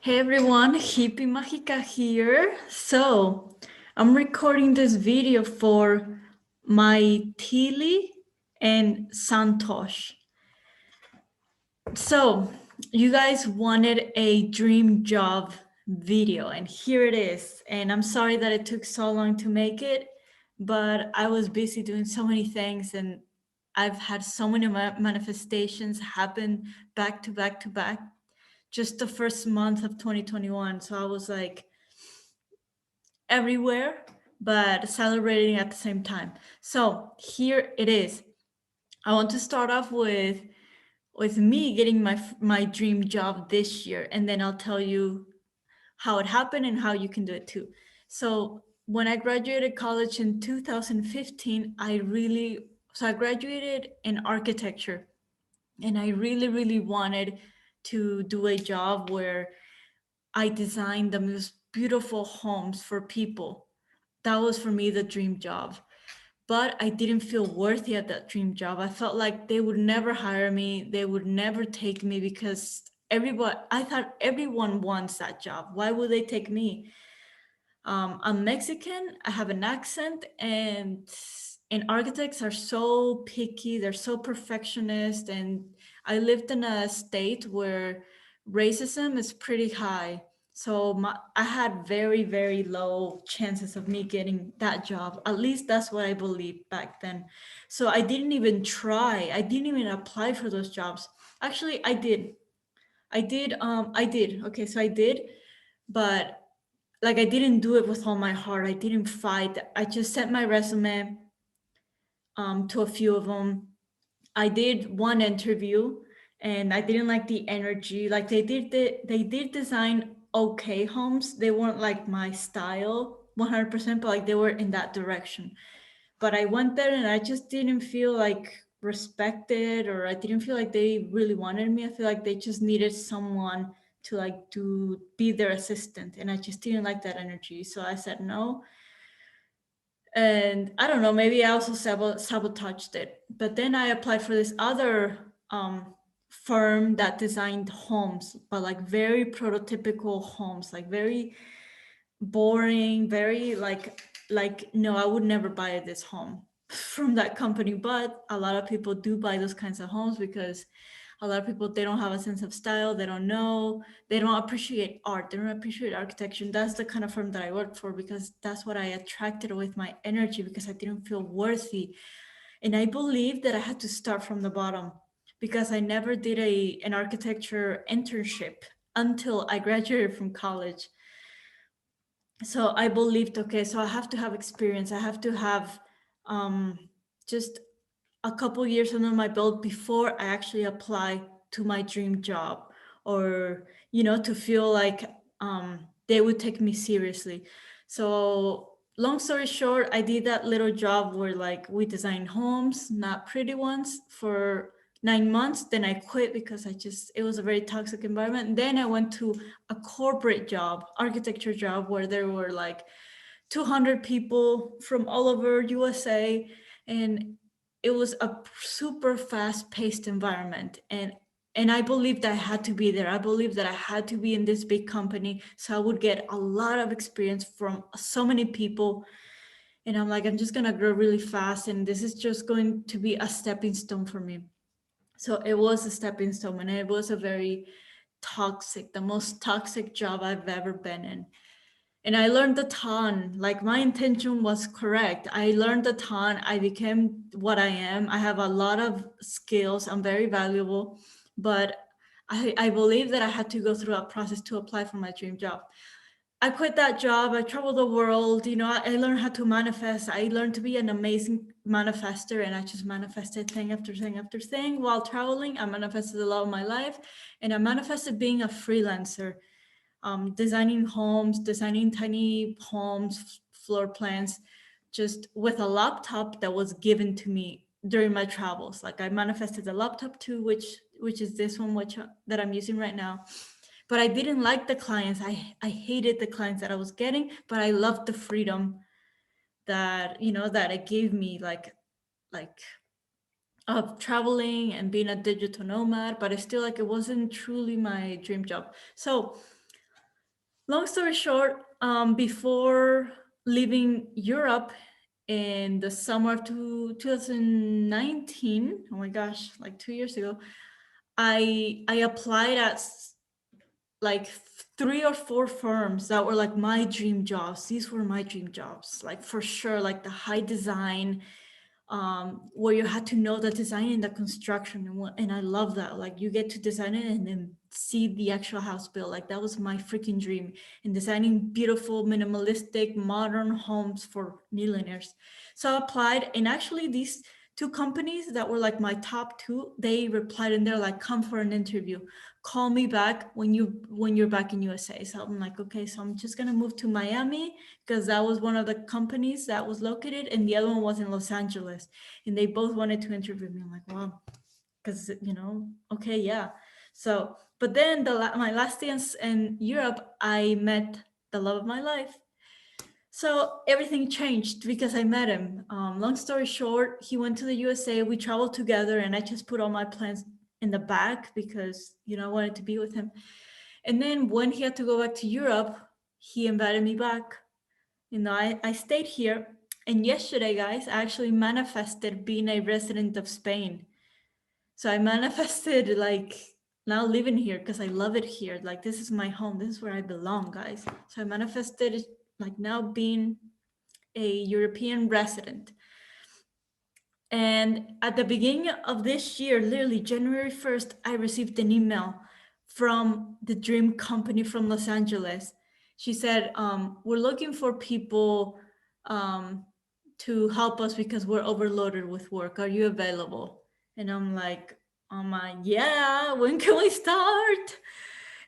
Hey everyone, Hippie Magica here. I'm recording this video for my Tili and Santosh. So, you guys wanted a dream job video, and here it is. And I'm sorry that it took so long to make it, but I was busy doing so many things, and I've had so many manifestations happen back to back to back just the first month of 2021. So I was like everywhere, but celebrating at the same time. So here it is. I want to start off with me getting my dream job this year, and then I'll tell you how it happened and how you can do it too. So when I graduated college in 2015, I graduated in architecture, and I really wanted to do a job where I designed the most beautiful homes for people. That was for me the dream job. But I didn't feel worthy at that dream job. I felt like they would never hire me, they would never take me because I thought everyone wants that job. Why would they take me? I'm Mexican, I have an accent, and architects are so picky, they're so perfectionist, and I lived in a state where racism is pretty high. So I had very low chances of me getting that job. At least that's what I believed back then. So I didn't even try. I didn't even apply for those jobs. Actually, I did. I did. Okay, so I did, but like I didn't do it with all my heart. I didn't fight. I just sent my resume to a few of them. I did one interview and I didn't like the energy. Like they did design okay homes. They weren't like my style 100%, but like they were in that direction. But I went there and I just didn't feel like respected, or I didn't feel like they really wanted me. I feel like they just needed someone to be their assistant, and I just didn't like that energy. So I said no. And I don't know, maybe I also sabotaged it. But then I applied for this other firm that designed homes, but like very prototypical homes, like very boring, very like no, I would never buy this home from that company. But a lot of people do buy those kinds of homes because a lot of people, they don't have a sense of style, they don't know, they don't appreciate art, they don't appreciate architecture. And that's the kind of firm that I worked for, because that's what I attracted with my energy, because I didn't feel worthy. And I believed that I had to start from the bottom, because I never did an architecture internship until I graduated from college. So I believed, okay, so I have to have experience, I have to have um, just a couple years under my belt before I actually apply to my dream job, or to feel like they would take me seriously. So long story short, I did that little job where like we designed homes, not pretty ones, for 9 months. Then I quit because it was a very toxic environment. And then I went to a corporate job, architecture job, where there were like 200 people from all over USA, and it was a super fast paced environment. And I believed I had to be there. I believed that I had to be in this big company so I would get a lot of experience from so many people. And I'm like, I'm just going to grow really fast, and this is just going to be a stepping stone for me. So it was a stepping stone, and it was a very toxic, the most toxic job I've ever been in. And I learned a ton. Like, my intention was correct. I learned a ton. I became what I am. I have a lot of skills. I'm very valuable. But I believe that I had to go through a process to apply for my dream job. I quit that job. I traveled the world. I learned how to manifest. I learned to be an amazing manifester, and I just manifested thing after thing after thing while traveling. I manifested the love of my life, and I manifested being a freelancer, designing homes, designing tiny homes, floor plans, just with a laptop that was given to me during my travels. Like, I manifested a laptop too, which is this one, which that I'm using right now. But I didn't like the clients. I hated the clients that I was getting, but I loved the freedom that it gave me, like of traveling and being a digital nomad. But I still, like, it wasn't truly my dream job. So Long story short, before leaving Europe in the summer of 2019, oh my gosh, like 2 years ago, I applied at like 3 or 4 firms that were like my dream jobs. These were my dream jobs, like for sure, like the high design, where you had to know the design and the construction, and I love that. Like you get to design it and then see the actual house built. Like that was my freaking dream, in designing beautiful, minimalistic, modern homes for millionaires. So I applied, and actually these 2 companies that were like my top two, they replied and they're like, "Come for an interview. Call me back when you're back in USA." So I'm like, okay, so I'm just gonna move to Miami because that was one of the companies that was located, and the other one was in Los Angeles, and they both wanted to interview me. I'm like, wow, because okay, yeah. So, but then my last day in Europe, I met the love of my life. So everything changed because I met him. Long story short, he went to the USA. We traveled together, and I just put all my plans in the back because I wanted to be with him. And then when he had to go back to Europe, he invited me back. I stayed here. And yesterday, guys, I actually manifested being a resident of Spain. So I manifested like now living here because I love it here. Like this is my home. This is where I belong, guys. So I manifested like now being a European resident. And at the beginning of this year, literally January 1st, I received an email from the dream company from Los Angeles. She said, we're looking for people to help us because we're overloaded with work. Are you available? And I'm like, yeah, when can we start?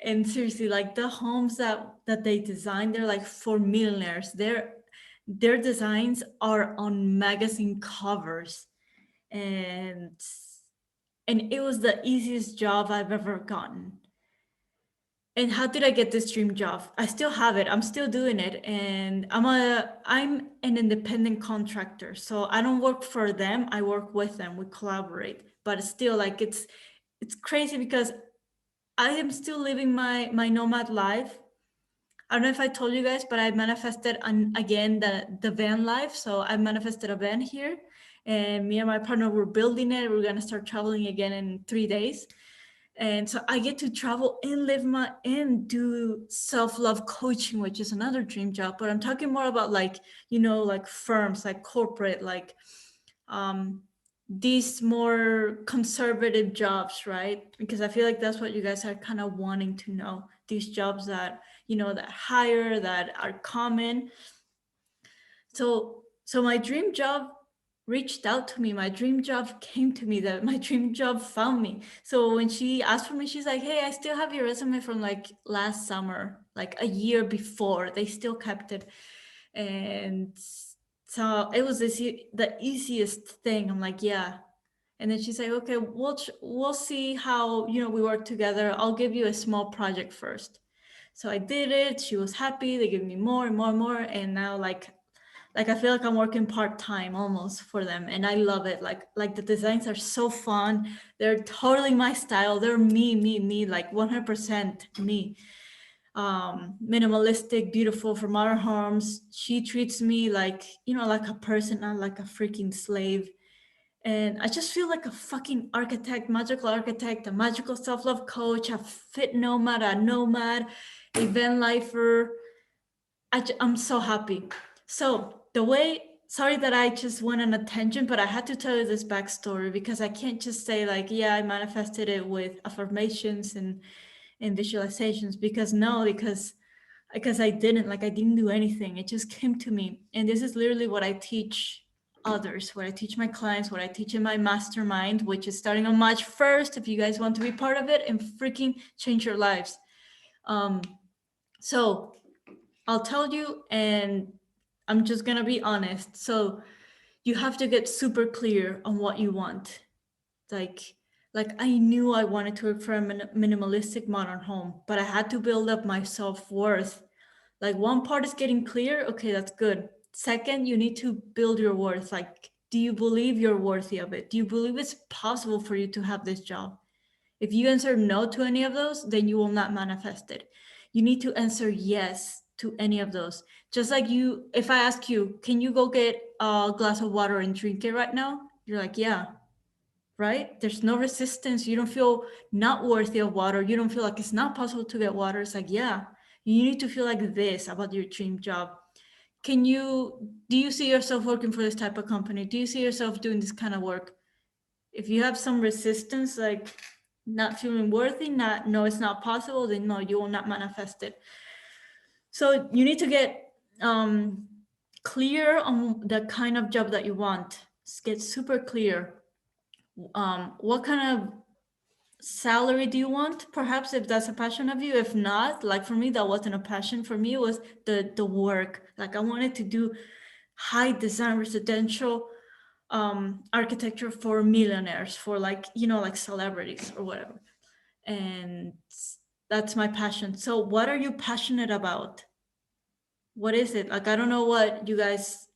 And seriously, like the homes that they design, they're like for millionaires. Their designs are on magazine covers, and it was the easiest job I've ever gotten. And how did I get this dream job? I still have it. I'm still doing it, and I'm an independent contractor. So I don't work for them. I work with them. We collaborate. But still, like it's crazy because I am still living my nomad life. I don't know if I told you guys, but I manifested again the van life. So I manifested a van here, and me and my partner were building it. We're gonna start traveling again in 3 days, and so I get to travel and live and do self-love coaching, which is another dream job. But I'm talking more about like like firms, like corporate, like um, these more conservative jobs, right? Because I feel like that's what you guys are kind of wanting to know. These jobs that that hire, that are common. So my dream job reached out to me. My dream job came to me. That my dream job found me. So when she asked for me, she's like, "Hey, I still have your resume from like last summer, like a year before. They still kept it." And so it was the easiest thing. I'm like, yeah. And then she's like, okay, we'll see how we work together. I'll give you a small project first. So I did it. She was happy. They give me more and more and more. And now like I feel like I'm working part-time almost for them, and I love it. Like the designs are so fun. They're totally my style. They're me, like 100% me. Minimalistic, beautiful, from our homes. She treats me like like a person, not like a freaking slave. And I just feel like a fucking architect, magical architect, a magical self-love coach, a fit nomad, a nomad, a van lifer. I'm so happy. So the way, sorry that I just went on a tangent, but I had to tell you this backstory because I can't just say like, yeah, I manifested it with affirmations and visualizations, because no, because I didn't do anything. It just came to me. And this is literally what I teach others, what I teach my clients, what I teach in my mastermind, which is starting on March 1st. If you guys want to be part of it and freaking change your lives. So I'll tell you, and I'm just gonna be honest. So you have to get super clear on what you want. Like, like I knew I wanted to work for a minimalistic modern home, but I had to build up my self-worth. Like one part is getting clear. Okay, that's good. Second, you need to build your worth. Like, do you believe you're worthy of it? Do you believe it's possible for you to have this job? If you answer no to any of those, then you will not manifest it. You need to answer yes to any of those. Just like you, if I ask you, can you go get a glass of water and drink it right now? You're like, yeah, right? There's no resistance. You don't feel not worthy of water. You don't feel like it's not possible to get water. It's like, yeah, you need to feel like this about your dream job. Do you see yourself working for this type of company? Do you see yourself doing this kind of work? If you have some resistance, like not feeling worthy, not, no, it's not possible, then no, you will not manifest it. So you need to get clear on the kind of job that you want. Get super clear. What kind of salary do you want? Perhaps if that's a passion of you. If not, like for me, that wasn't a passion. For me, it was the work. Like I wanted to do high design residential architecture for millionaires, for like, you know, like celebrities or whatever. And that's my passion. So what are you passionate about? What is it? Like, I don't know what you guys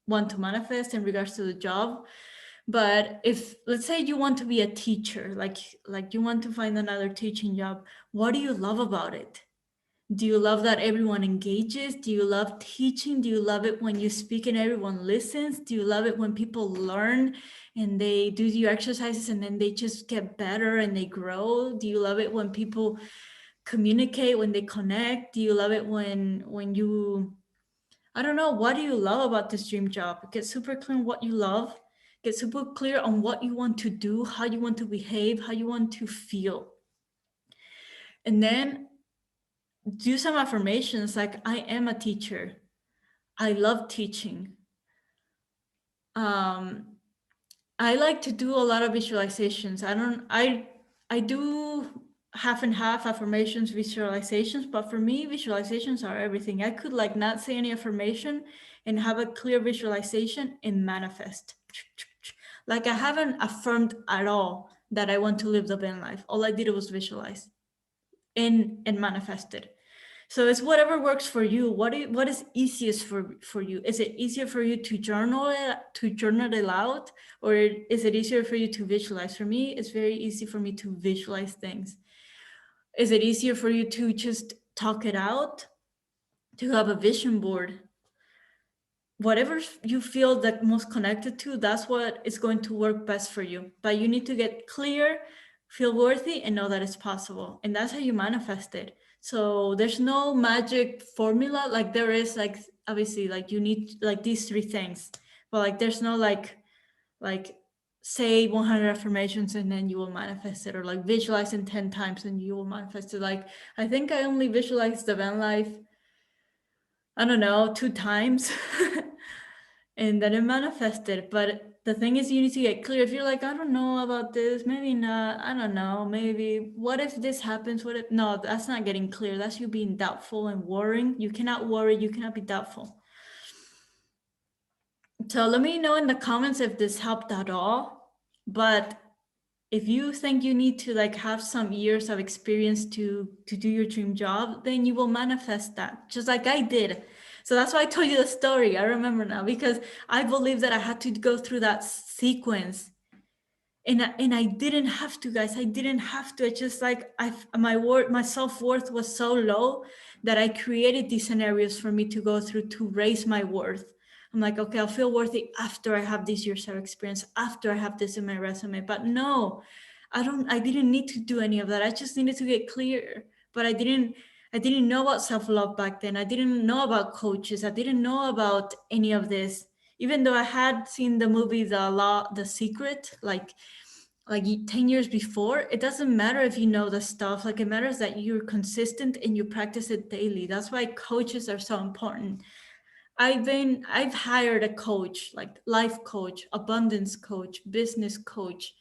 want to manifest in regards to the job, but if, let's say you want to be a teacher, like you want to find another teaching job, what do you love about it? Do you love that everyone engages? Do you love teaching? Do you love it when you speak and everyone listens? Do you love it when people learn and they do your exercises and then they just get better and they grow? Do you love it when people communicate, when they connect? Do you love it when you, I don't know, what do you love about this dream job? Get super clear on what you love. Get super clear on what you want to do, how you want to behave, how you want to feel. And then do some affirmations like, I am a teacher. I love teaching. Um, I like to do a lot of visualizations. I do half and half affirmations, visualizations, but for me, visualizations are everything. I could like not say any affirmation and have a clear visualization and manifest. Like I haven't affirmed at all that I want to live the van life. All I did was visualize and manifest it. So it's whatever works for you. What is easiest for you? Is it easier for you to journal it out, or is it easier for you to visualize? For me, it's very easy for me to visualize things. Is it easier for you to just talk it out, to have a vision board? Whatever you feel that most connected to, that's what is going to work best for you. But you need to get clear, feel worthy, and know that it's possible. And that's how you manifest it. So there's no magic formula. Like there is, like, obviously, like you need like these three things, but like there's no like say 100 affirmations and then you will manifest it, or like visualize in 10 times and you will manifest it. Like I think I only visualized the van life, I don't know, 2 times. And then it manifested. But the thing is, you need to get clear. If you're like, I don't know about this, maybe not, I don't know, maybe what if this happens? What if, no, that's not getting clear. That's you being doubtful and worrying. You cannot worry, you cannot be doubtful. So let me know in the comments if this helped at all. But if you think you need to like have some years of experience to do your dream job, then you will manifest that, just like I did. So that's why I told you the story. I remember now because I believe that I had to go through that sequence, and I didn't have to, guys. I didn't have to. It's just like my self-worth was so low that I created these scenarios for me to go through to raise my worth. I'm like, okay, I'll feel worthy after I have these years of experience, after I have this in my resume. But no, I didn't need to do any of that. I just needed to get clear. But I didn't know about self-love back then. I didn't know about coaches. I didn't know about any of this. Even though I had seen the movie The Secret, like 10 years before, it doesn't matter if you know the stuff. Like it matters that you're consistent and you practice it daily. That's why coaches are so important. I've hired a coach, like life coach, abundance coach, business coach,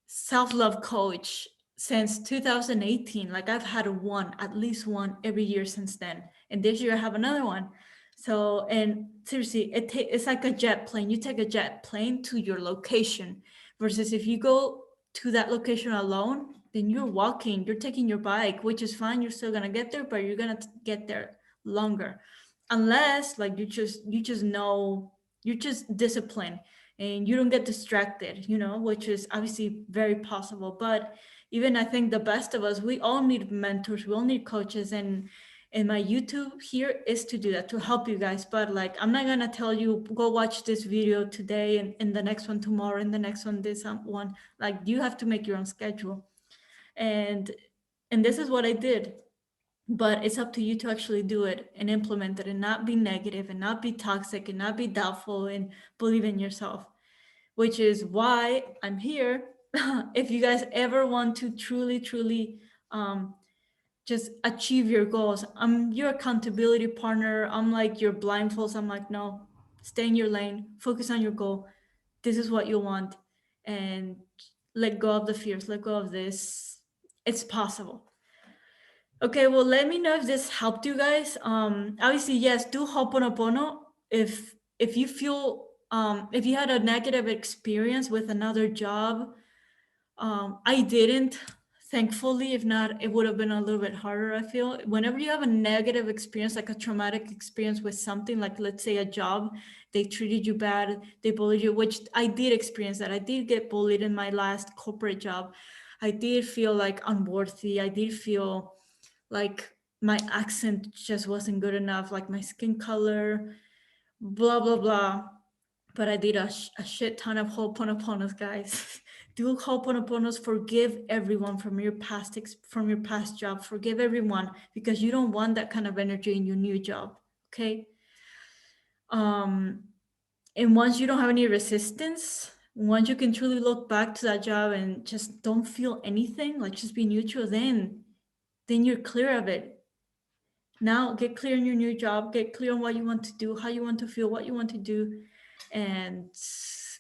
self-love coach since 2018. Like I've had at least one every year since then. And this year I have another one. So, and seriously, it's like a jet plane. You take a jet plane to your location versus if you go to that location alone, then you're walking, you're taking your bike, which is fine. You're still gonna get there, but you're gonna get there longer. Unless like you just know, you're just disciplined and you don't get distracted, which is obviously very possible. But Even I think the best of us, we all need mentors, we all need coaches, and my YouTube here is to do that, to help you guys. But like, I'm not gonna tell you go watch this video today and the next one tomorrow and the next one this one. Like, you have to make your own schedule, and this is what I did. But it's up to you to actually do it and implement it and not be negative and not be toxic and not be doubtful and believe in yourself, which is why I'm here. If you guys ever want to truly um, just achieve your goals, I'm your accountability partner. I'm like your blindfolds. I'm like, no, stay in your lane, focus on your goal. This is what you want. And let go of the fears, let go of this. It's possible. Okay, well, let me know if this helped you guys. Obviously, yes, do Ho'oponopono if you feel if you had a negative experience with another job. I didn't, thankfully. If not, it would have been a little bit harder. I feel whenever you have a negative experience, like a traumatic experience with something, like let's say a job, they treated you bad, they bullied you, which I did experience that. I did get bullied in my last corporate job. I did feel like unworthy. I did feel like my accent just wasn't good enough, like my skin color, blah blah blah. But I did a shit ton of ho'oponoponos, guys. Do ho'oponoponos, forgive everyone from your from your past job. Forgive everyone, because you don't want that kind of energy in your new job. Okay. um and once you don't have any resistance, once you can truly look back to that job and just don't feel anything, like just be neutral, then you're clear of it. Now get clear on your new job, get clear on what you want to do, how you want to feel, what you want to do, and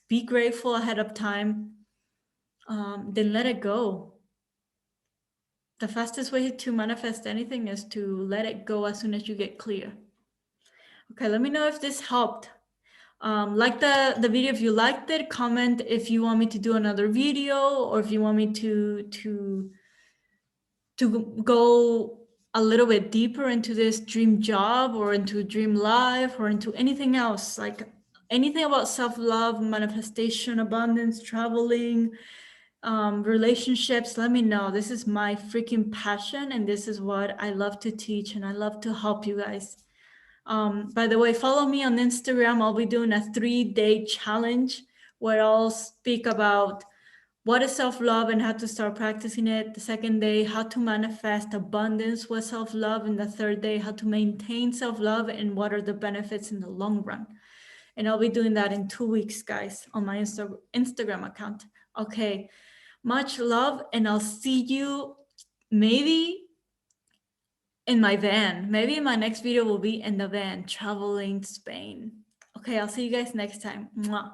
be grateful ahead of time. Then let it go. The fastest way to manifest anything is to let it go as soon as you get clear. Okay, let me know if this helped. Like the video if you liked it. Comment if you want me to do another video, or if you want me to go a little bit deeper into this dream job or into dream life or into anything else, like anything about self-love, manifestation, abundance, traveling, relationships. Let me know. This is my freaking passion, and this is what I love to teach, and I love to help you guys. By the way, follow me on Instagram. I'll be doing a 3-day challenge where I'll speak about what is self-love and how to start practicing it. The second day, how to manifest abundance with self-love. And the third day, how to maintain self-love and what are the benefits in the long run. And I'll be doing that in 2 weeks, guys, on my Instagram account. Okay, much love, and I'll see you maybe in my van. Maybe my next video will be in the van traveling Spain. Okay, I'll see you guys next time. Mwah.